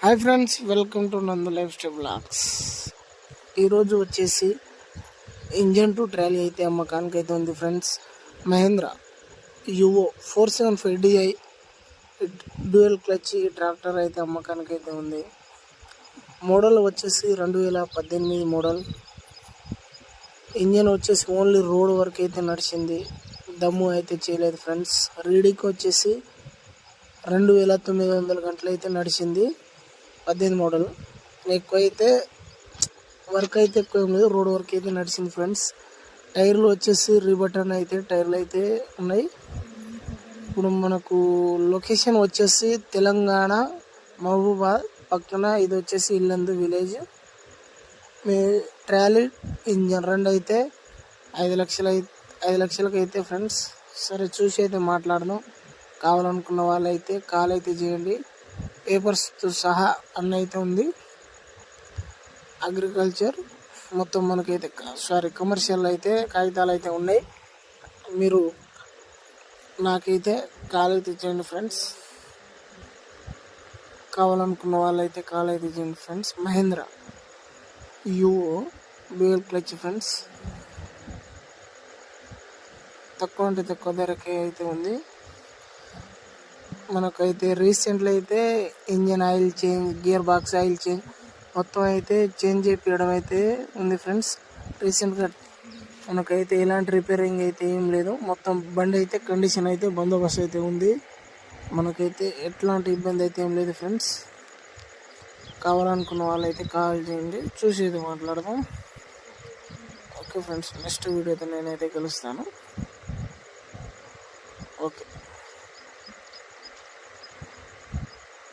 Hi friends, welcome to Nandu lifestyle blogs. ఈరోజు వచ్చేసి engine to trolley అయితే అమ్మకానికి అయితే ఉంది friends. Mahindra Yuvo 475DI dual clutch ఈ ట్రాక్టర్ అయితే అమ్మకానికి అయితే ఉంది. మోడల్ వచ్చేసి 2018 మోడల్. ఇంజన్ వచ్చేసి ఓన్లీ రోడ్ వరకు అయితే నడిచింది, దమ్ము అయితే చేయలేదు ఫ్రెండ్స్. రీడింగ్ వచ్చేసి 2900 గంటలు అయితే నడిచింది. 18 మోడల్. ఎక్కువ అయితే వర్క్ అయితే ఎక్కువ ఏం లేదు, రోడ్ వర్క్ అయితే నడిచింది ఫ్రెండ్స్. టైర్లు వచ్చేసి రీబటన్ అయితే టైర్లు అయితే ఉన్నాయి. ఇప్పుడు మనకు లొకేషన్ వచ్చేసి తెలంగాణ మహబూబాద్ పక్కన. ఇది వచ్చేసి ఇల్లందు విలేజ్. మీ ట్రాలీ ఇంజన్ రెండు అయితే 5 లక్షలకి అయితే ఫ్రెండ్స్. సరే, చూసి అయితే మాట్లాడదాం. కావాలనుకున్న వాళ్ళైతే కాల్ అయితే చేయండి. పేపర్స్తో సహా అన్నీ అయితే ఉంది. అగ్రికల్చర్ మొత్తం మనకైతే కమర్షియల్ అయితే కాగితాలు అయితే ఉన్నాయి. మీరు నాకైతే కాల్ అయితే చేయండి ఫ్రెండ్స్. కావాలనుకున్న వాళ్ళైతే కాల్ అయితే చేయండి friends. Mahindra Yuvo dual clutch friends. తక్కువ అంటే తక్కువ ధరకే అయితే ఉంది. మనకైతే రీసెంట్లో అయితే engine oil change, gear box oil change మొత్తం అయితే చేంజ్ చేయించడం అయితే ఉంది ఫ్రెండ్స్. రీసెంట్గా మనకైతే ఎలాంటి రిపేరింగ్ అయితే ఏం లేదు. మొత్తం బండి అయితే కండిషన్ అయితే బందోబస్తు అయితే ఉంది. మనకైతే ఎట్లాంటి ఇబ్బంది అయితే ఏం లేదు ఫ్రెండ్స్. కావాలనుకున్న వాళ్ళైతే కాల్ చేయండి, చూసేది మాట్లాడదాం. ఓకే ఫ్రెండ్స్, నెక్స్ట్ వీడియోతో నేనైతే కలుస్తాను. ఓకే.